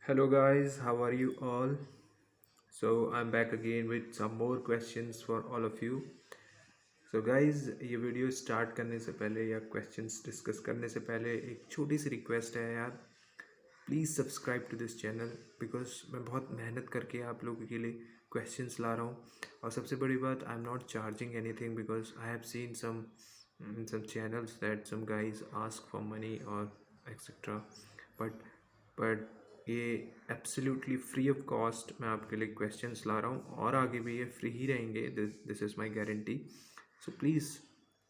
Hello guys, how are you all? So I'm back again with some more questions for all of you. So guys, ये video start करने से पहले या questions discuss करने से पहले एक छोटी सी रिक्वेस्ट है यार, please subscribe to this channel because मैं बहुत मेहनत करके आप लोगों के लिए क्वेश्चंस ला रहा हूँ। और सबसे बड़ी बात, I am not charging anything because I have seen some channels that some guys ask for money or etc. But ये एब्सोल्युटली फ्री ऑफ कॉस्ट मैं आपके लिए क्वेश्चंस ला रहा हूँ और आगे भी ये फ्री ही रहेंगे. This is my guarantee. So please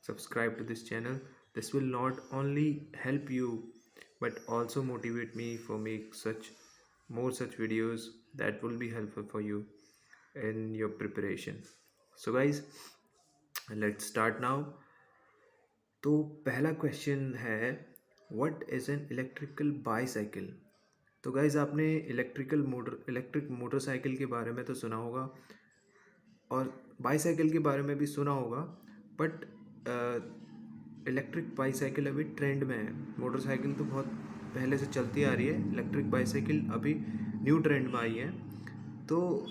subscribe to this channel. This will not only help you but also motivate me for make such videos that will be helpful for you in your preparation. So guys, let's start now. तो पहला question है, what is an electrical bicycle. तो guys आपने electric motorcycle के बारे में तो सुना होगा और बाईसाइकिल के बारे में भी सुना होगा, बट इलेक्ट्रिक बाईसाइकिल अभी ट्रेंड में है. मोटरसाइकिल तो बहुत पहले से चलती आ रही है, इलेक्ट्रिक बाईसाइकिल अभी न्यू ट्रेंड में आई है. तो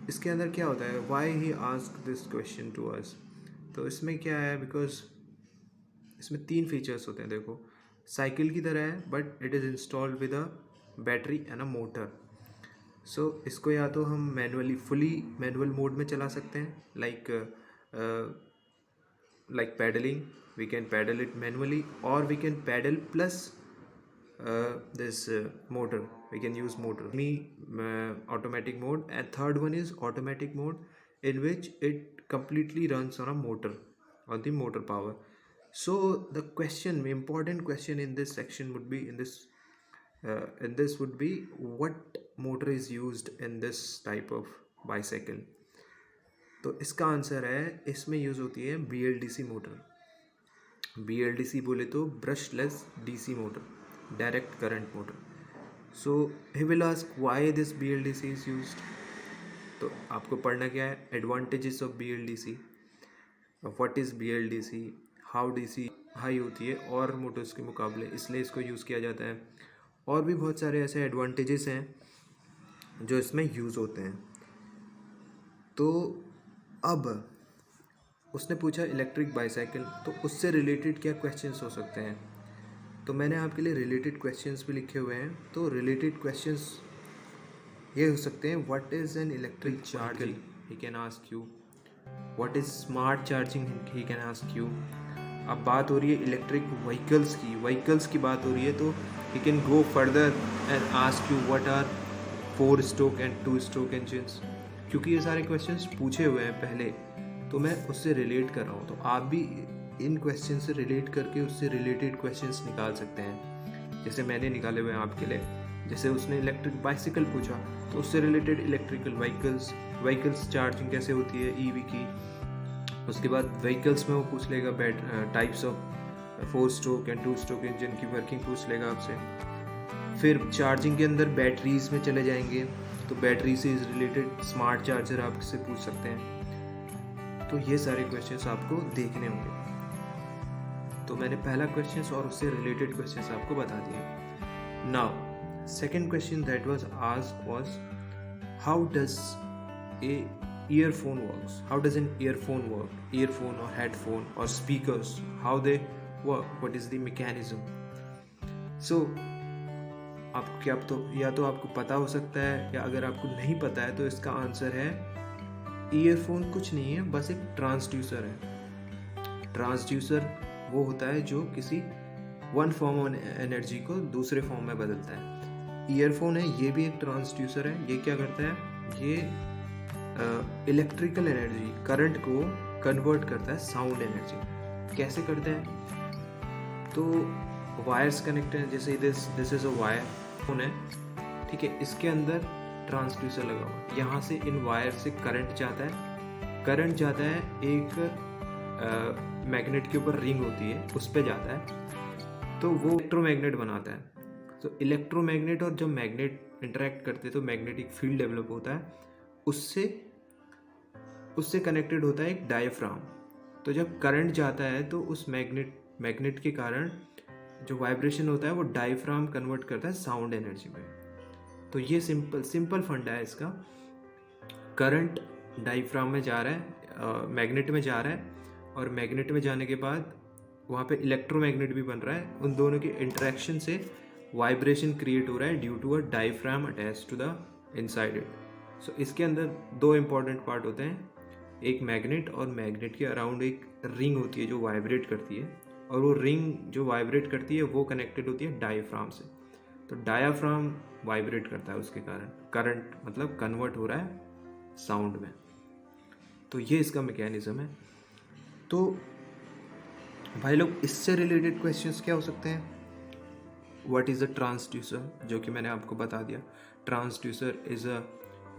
इसके अंदर क्या होता है, why he ask this question to us. तो इसमें क्या है, बिकॉज इसमें 3 फीचर्स होते हैं. देखो, साइकिल की तरह है but it is installed with a battery and a motor. So इसको या तो हम फुली मैनुअल मोड में चला सकते हैं, like pedaling. We can pedal it manually or we can pedal plus this motor. We can use motor automatic mode, and third one is automatic mode, in which it completely runs on a motor, on the motor power. So the important question in this section would be would be, what motor is used in this type of bicycle. तो इसका answer है, इसमें use होती है BLDC motor. BLDC बोले तो brushless DC motor, direct current motor. So he will ask why this BLDC is used. तो आपको पढ़ना क्या है, advantages of BLDC, what is BLDC, how DC high होती है और मोटर्स के मुकाबले, इसलिए इसको यूज़ किया जाता है. और भी बहुत सारे ऐसे एडवांटेजेस हैं जो इसमें यूज़ होते हैं. तो अब उसने पूछा इलेक्ट्रिक बाईसाइकिल, तो उससे रिलेटेड क्या क्वेश्चंस हो सकते हैं. तो मैंने आपके लिए रिलेटेड क्वेश्चंस भी लिखे हुए हैं. तो रिलेटेड क्वेश्चंस ये हो सकते हैं, what is an electric charging, he can ask you. What is smart charging, he can ask you. अब बात हो रही है इलेक्ट्रिक व्हीकल्स की बात हो रही है, तो he can go further and ask you what are 4 stroke and 2 stroke engines. क्योंकि ये सारे क्वेश्चंस पूछे हुए हैं पहले, तो मैं उससे रिलेट कर रहा हूँ. तो आप भी इन क्वेश्चन से रिलेट करके उससे रिलेटेड क्वेश्चंस निकाल सकते हैं, जैसे मैंने निकाले हुए हैं आपके लिए. जैसे उसने इलेक्ट्रिक बाइसिकल पूछा, तो उससे रिलेटेड इलेक्ट्रिकल व्हीकल्स चार्जिंग कैसे होती है EV की. उसके बाद व्हीकल्स में वो पूछ लेगा types of 4 stroke and 2 stroke engine की वर्किंग पूछ लेगा आपसे. फिर चार्जिंग के अंदर बैटरीज में चले जाएंगे, तो बैटरी से इज रिलेटेड स्मार्ट चार्जर आपसे पूछ सकते हैं. तो ये सारे क्वेश्चंस आपको देखने होंगे. तो मैंने पहला क्वेश्चंस और उससे रिलेटेड क्वेश्चंस आपको बता दिए. Now second question that was asked was, how does a earphone works. How does an earphone work? Earphone or headphone or speakers, how they work, what is the mechanism. So आपको क्या या तो आपको पता हो सकता है, या अगर आपको नहीं पता है तो इसका आंसर है, ईयरफोन कुछ नहीं है, बस एक ट्रांसड्यूसर है. ट्रांसड्यूसर वो होता है जो किसी वन फॉर्म ऑफ एनर्जी को दूसरे फॉर्म में बदलता है. ईयरफोन है, ये भी एक ट्रांसड्यूसर है. ये क्या करता है, ये इलेक्ट्रिकल एनर्जी, करंट को कन्वर्ट करता है साउंड एनर्जी. कैसे करता है, तो वायर्स कनेक्ट हैं, जैसे this is a wire phone है, ठीक है. इसके अंदर ट्रांसड्यूसर लगा हुआ, यहाँ से इन वायर से करंट जाता है एक मैग्नेट के ऊपर रिंग होती है, उस पर जाता है, तो वो इलेक्ट्रोमैग्नेट बनाता है. तो इलेक्ट्रोमैग्नेट और जब मैग्नेट इंटरेक्ट करते हैं तो मैग्नेटिक फील्ड डेवलप होता है, उससे कनेक्टेड होता है एक डायफ्राम. तो जब करंट जाता है तो उस मैग्नेट के कारण जो वाइब्रेशन होता है वो डायफ्राम कन्वर्ट करता है साउंड एनर्जी में. तो ये सिंपल फंडा है इसका। करंट डायफ्राम में जा रहा है, मैग्नेट में जा रहा है, और मैग्नेट में जाने के बाद वहाँ पे इलेक्ट्रोमैग्नेट भी बन रहा है। उन दोनों के इंटरेक्शन से वाइब्रेशन क्रिएट हो रहा है due to a diaphragm attach to the inside it. So इसके अंदर दो इंपॉर्टेंट पार्ट होते हैं, एक मैग्नेट, और मैग्नेट के अराउंड एक रिंग होती है जो वाइब्रेट करती है, और वो रिंग जो वाइब्रेट करती है वो कनेक्टेड होती है डायफ्राम से। तो डायफ्राम वाइब्रेट करता है, उसके कारण करंट मतलब कन्वर्ट हो रहा है साउंड में। तो ये इसका मैकेनिज्म है। तो भाई लोग, इससे रिलेटेड क्वेश्चंस क्या हो सकते हैं? व्हाट इज़ अ ट्रांसड्यूसर, जो कि मैंने आपको बता दिया। Transducer is a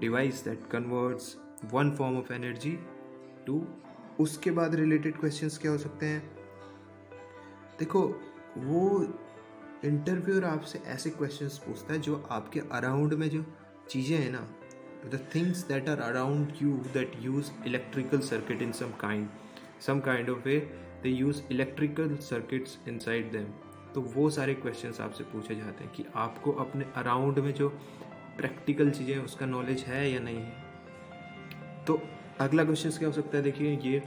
device that converts one form of energy to. उसके बाद रिलेटेड क्वेश्चंस क्या हो सकते हैं? देखो, वो इंटरव्यूअर आपसे ऐसे क्वेश्चंस पूछता है जो आपके अराउंड में जो चीज़ें हैं ना, the things that are around you that use electrical circuit in some kind of way, they use electrical circuits inside them। तो वो सारे क्वेश्चंस आपसे पूछे जाते हैं कि आपको अपने अराउंड में जो प्रैक्टिकल चीज़ें हैं उसका नॉलेज है या नहीं है। तो अगला क्वेश्चन क्या हो सकता है? देखिए, ये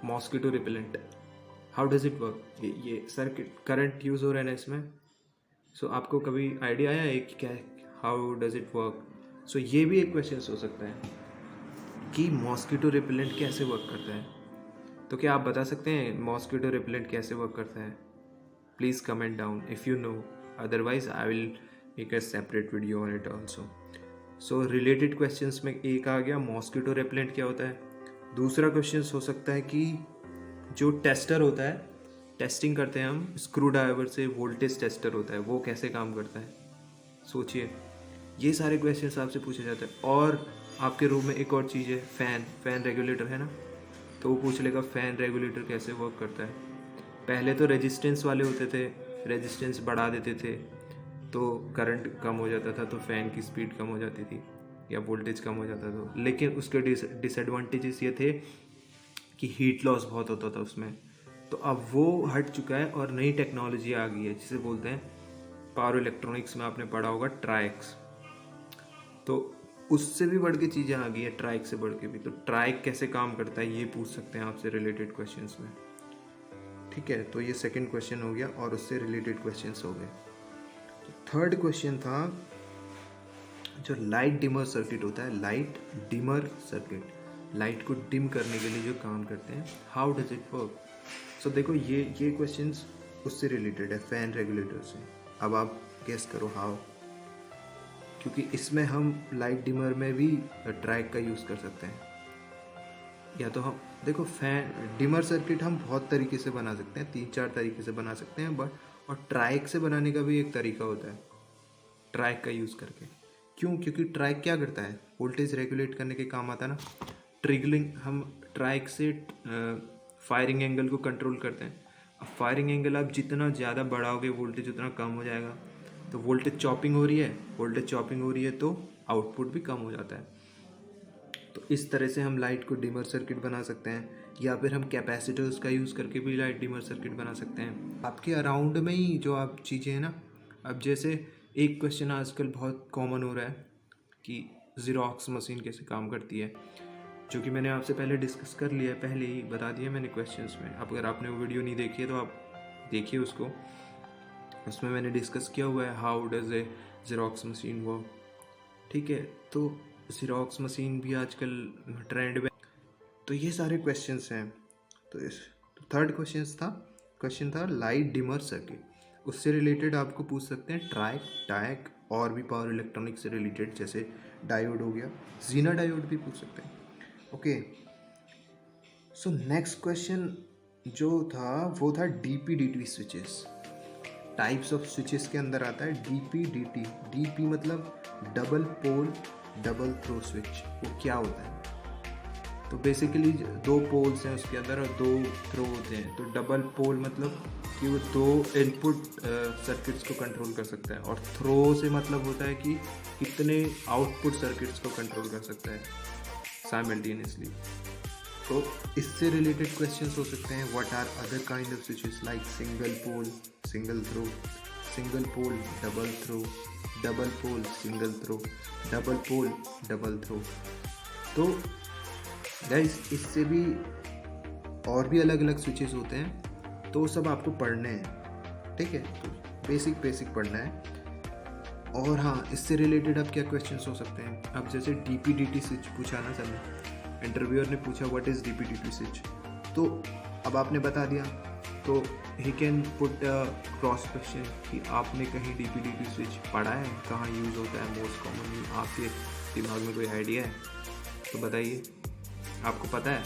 mosquito repellent, how does it work? ये सर्किट करंट यूज़ हो रहा है ना इसमें। सो आपको कभी आइडिया आया है कि क्या, हाउ डज इट वर्क? सो ये भी एक क्वेश्चन हो सकता है कि मॉस्किटो रिपेलेंट कैसे वर्क करता है। तो क्या आप बता सकते हैं मॉस्किटो रिपेलेंट कैसे वर्क करता है? Please comment down if you know, otherwise I will make a separate video on it also. So related questions में एक आ गया मॉस्किटो रिपेलेंट क्या होता है। दूसरा क्वेश्चन हो सकता है कि जो टेस्टर होता है, टेस्टिंग करते हैं हम स्क्रू ड्राइवर से, वोल्टेज टेस्टर होता है, वो कैसे काम करता है? सोचिए, ये सारे क्वेश्चंस आपसे पूछे जाते हैं। और आपके रूम में एक और चीज़ है, फ़ैन रेगुलेटर है ना, तो वो पूछ लेगा फ़ैन रेगुलेटर कैसे वर्क करता है। पहले तो रेजिस्टेंस वाले होते थे, रेजिस्टेंस बढ़ा देते थे तो करंट कम हो जाता था, तो फ़ैन की स्पीड कम हो जाती थी या वोल्टेज कम हो जाता था। लेकिन उसके डिसएडवांटेजेस ये थे कि हीट लॉस बहुत होता था उसमें। तो अब वो हट चुका है और नई टेक्नोलॉजी आ गई है जिसे बोलते हैं पावर इलेक्ट्रॉनिक्स में आपने पढ़ा होगा ट्राइक्स। तो उससे भी बढ़ के चीज़ें आ गई है, ट्राइक से बढ़ के भी। तो ट्राइक कैसे काम करता है ये पूछ सकते हैं आपसे रिलेटेड क्वेश्चंस में। ठीक है, तो ये सेकंड क्वेश्चन हो गया और उससे रिलेटेड क्वेश्चंस हो गए। तो थर्ड क्वेश्चन था जो लाइट डिमर सर्किट होता है, लाइट डिमर सर्किट, लाइट को डिम करने के लिए जो काम करते हैं, हाउ डज इट वर्क? सो देखो, ये क्वेश्चंस उससे रिलेटेड है, फैन रेगुलेटर से। अब आप गेस करो हाउ, क्योंकि इसमें हम लाइट डिमर में भी ट्राइक का यूज़ कर सकते हैं। या तो हम देखो, फैन डिमर सर्किट हम बहुत तरीके से बना सकते हैं, 3-4 तरीके से बना सकते हैं, बट और ट्राइक से बनाने का भी एक तरीका होता है, ट्राइक का यूज़ करके। क्यों? क्योंकि ट्राइक क्या करता है, वोल्टेज रेगुलेट करने के काम आता है ना। ट्रिगलिंग, हम ट्राइक से फायरिंग एंगल को कंट्रोल करते हैं। अब फायरिंग एंगल आप जितना ज़्यादा बढ़ाओगे वोल्टेज उतना कम हो जाएगा। तो वोल्टेज चॉपिंग हो रही है तो आउटपुट भी कम हो जाता है। तो इस तरह से हम लाइट को डिमर सर्किट बना सकते हैं, या फिर हम कैपेसिटर्स का यूज़ करके भी लाइट डिमर सर्किट बना सकते हैं। आपके अराउंड में ही जो आप चीज़ें हैं ना, अब जैसे एक क्वेश्चन आजकल बहुत कॉमन हो रहा है कि ज़ेरॉक्स मशीन कैसे काम करती है, जो कि मैंने आपसे पहले डिस्कस कर लिया है, पहले ही बता दिया मैंने क्वेश्चंस में। अब अगर आपने वो वीडियो नहीं देखी है तो आप देखिए उसको, उसमें मैंने डिस्कस किया हुआ है how does a xerox machine work. ठीक है, तो ज़ेरॉक्स मशीन भी आजकल ट्रेंड में। तो ये सारे क्वेश्चंस हैं। तो थर्ड क्वेश्चन था लाइट डिमर सर्किट, उससे रिलेटेड आपको पूछ सकते हैं ट्राइक, डायक, और भी पावर इलेक्ट्रॉनिक से रिलेटेड, जैसे डायोड हो गया, जीना डायोड भी पूछ सकते हैं। ओके, सो नेक्स्ट क्वेश्चन जो था वो था DP/DT switches. Types of switches के अंदर आता है DP/DT। DP मतलब double pole double throw switch. वो क्या होता है? तो बेसिकली 2 पोल्स हैं उसके अंदर और 2 थ्रो होते हैं। तो डबल पोल मतलब कि वो 2 इनपुट सर्किट्स को कंट्रोल कर सकता है, और थ्रो से मतलब होता है कि कितने आउटपुट सर्किट्स को कंट्रोल कर सकता है साइमल्टेनियसली। तो इससे रिलेटेड क्वेश्चंस हो सकते हैं, what are other kind of switches like single pole, single throw, single pole double throw, double pole single throw, double pole double throw. तो गाइस इससे भी और भी अलग अलग स्विचेस होते हैं, तो सब आपको पढ़ने हैं, ठीक है। तो बेसिक पढ़ना है। और हाँ, इससे रिलेटेड अब क्या क्वेश्चंस हो सकते हैं। अब जैसे DP-DT स्विच पूछा ना सर ने, इंटरव्यूअर ने पूछा व्हाट इज़ DP-DT स्विच, तो अब आपने बता दिया, तो he can put cross question कि आपने कहीं DP-DT स्विच पढ़ा है, कहाँ यूज़ होता है मोस्ट कॉमनली, आपके दिमाग में कोई आइडिया है तो बताइए। आपको पता है,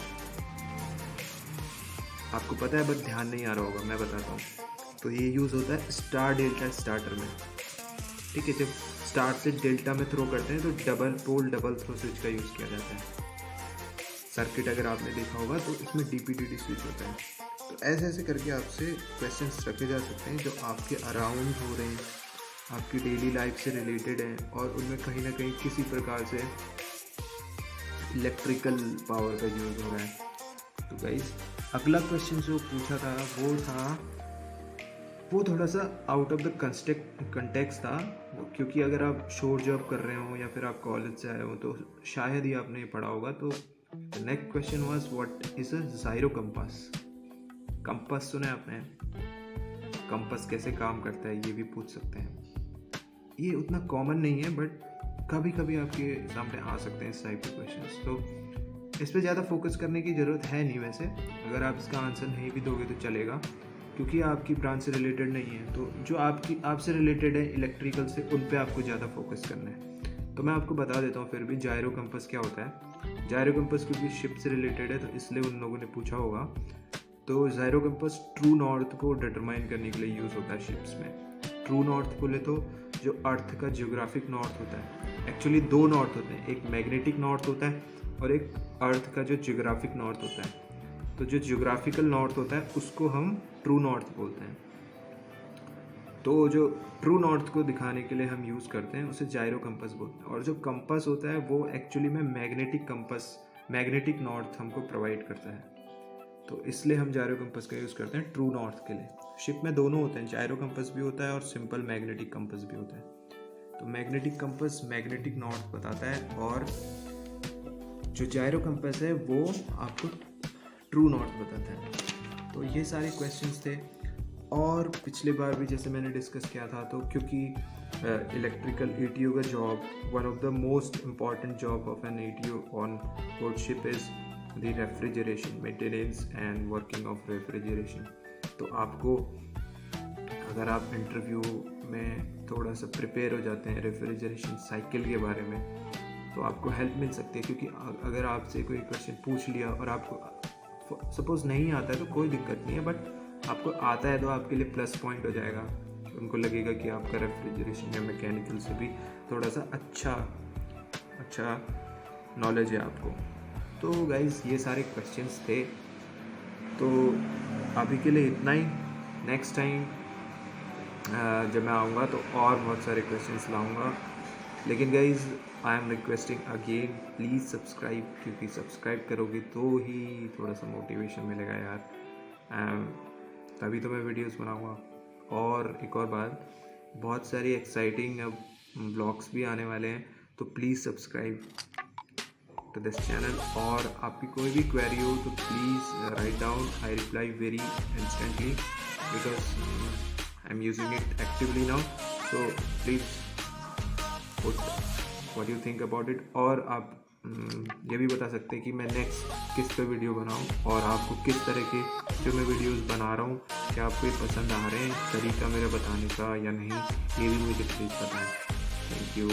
आपको पता है बट ध्यान नहीं आ रहा होगा, मैं बताता हूँ। तो ये यूज़ होता है स्टार डेल्टा स्टार्टर में, ठीक है। जब स्टार से डेल्टा में थ्रो करते हैं तो double pole double throw switch का यूज़ किया जाता है। सर्किट अगर आपने देखा होगा तो इसमें DP-DT स्विच होता है। तो ऐसे करके आपसे क्वेश्चंस रखे जा सकते हैं जो आपके अराउंड हो रहे हैं, आपकी डेली लाइफ से रिलेटेड हैं, और उनमें कहीं ना कहीं किसी प्रकार से इलेक्ट्रिकल पावर का यूज़ हो रहा है। तो गाइस अगला क्वेश्चन जो पूछा था वो थोड़ा सा आउट ऑफ द कंटेक्स्ट था, क्योंकि अगर आप शोर जॉब कर रहे हो या फिर आप कॉलेज से आए हो तो शायद ही आपने पढ़ा होगा। तो the next question was what is a gyro compass. Compass सुना है आपने, कंपास कैसे काम करता है ये भी पूछ सकते हैं। ये उतना कॉमन नहीं है बट कभी कभी आपके सामने आ सकते हैं इस टाइप के क्वेश्चंस। तो इस पर ज़्यादा फोकस करने की ज़रूरत है नहीं। वैसे अगर आप इसका आंसर नहीं भी दोगे तो चलेगा, क्योंकि आपकी ब्रांच से रिलेटेड नहीं है। तो जो आपसे रिलेटेड है इलेक्ट्रिकल से, उन पे आपको ज़्यादा फोकस करना है। तो मैं आपको बता देता हूँ फिर भी जायरो कंपास क्या होता है। जायरो कंपास क्योंकि शिप से रिलेटेड है तो इसलिए उन लोगों ने पूछा होगा। तो जायरो कंपास ट्रू नॉर्थ को डिटरमाइन करने के लिए यूज़ होता है शिप्स में। ट्रू नॉर्थ बोले तो जो अर्थ का जियोग्राफिक नॉर्थ होता है, एक्चुअली दो नॉर्थ होते हैं, एक मैग्नेटिक नॉर्थ होता है और एक अर्थ का जो जियोग्राफिक नॉर्थ होता है। तो जो जियोग्राफिकल नॉर्थ होता है उसको हम ट्रू नॉर्थ बोलते हैं। तो जो ट्रू नॉर्थ को दिखाने के लिए हम यूज़ करते हैं उसे जायरो कंपास बोलते हैं। और जो कंपास होता है वो एक्चुअली में मैग्नेटिक नॉर्थ हमको प्रोवाइड करता है। तो इसलिए हम जायरो कंपास का यूज़ करते हैं ट्रू नॉर्थ के लिए। शिप में दोनों होते हैं, जायरो कंपास भी होता है और सिंपल मैग्नेटिक कंपास भी होता है। तो मैग्नेटिक कंपास मैग्नेटिक नॉर्थ बताता है और जो जायरो कंपास है वो आपको ट्रू नॉर्थ बताता है। तो ये सारे क्वेश्चंस थे। और पिछले बार भी जैसे मैंने डिस्कस किया था, तो क्योंकि इलेक्ट्रिकल ETO का job one of the most important job of an ETO on board ship is the refrigeration, maintenance and working of refrigeration. तो आपको अगर आप इंटरव्यू में थोड़ा सा प्रिपेयर हो जाते हैं रेफ्रिजरेशन साइकिल के बारे में तो आपको हेल्प मिल सकती है। क्योंकि अगर आपसे कोई क्वेश्चन पूछ लिया और आपको सपोज नहीं आता है तो कोई दिक्कत नहीं है, बट आपको आता है तो आपके लिए प्लस पॉइंट हो जाएगा। उनको लगेगा कि आपका रेफ्रिजरेशन या मैकेनिकल से भी थोड़ा सा अच्छा नॉलेज है आपको। तो गाइज़ ये सारे क्वेश्चंस थे। तो अभी के लिए इतना ही। नेक्स्ट टाइम जब मैं आऊँगा तो और बहुत सारे क्वेश्चंस लाऊँगा। लेकिन guys I am requesting again, please subscribe, क्योंकि सब्सक्राइब करोगे तो ही थोड़ा सा मोटिवेशन मिलेगा यार। तभी तो मैं वीडियोस बनाऊँगा। और एक और बात, बहुत सारी एक्साइटिंग अब ब्लॉग्स भी आने वाले हैं, तो please subscribe to this channel. और आपकी कोई भी क्वेरी हो तो please write down, I reply very instantly because I am using it actively now. So please put what you think about it. और आप ये भी बता सकते हैं कि मैं नेक्स्ट किस पे वीडियो बनाऊं और आपको किस तरह के जो मैं वीडियोस बना रहा हूं, क्या आपको ये पसंद आ रहे हैं, तरीका मेरा बताने का या नहीं, ये भी मुझे प्लीज़ बताएं। Thank you.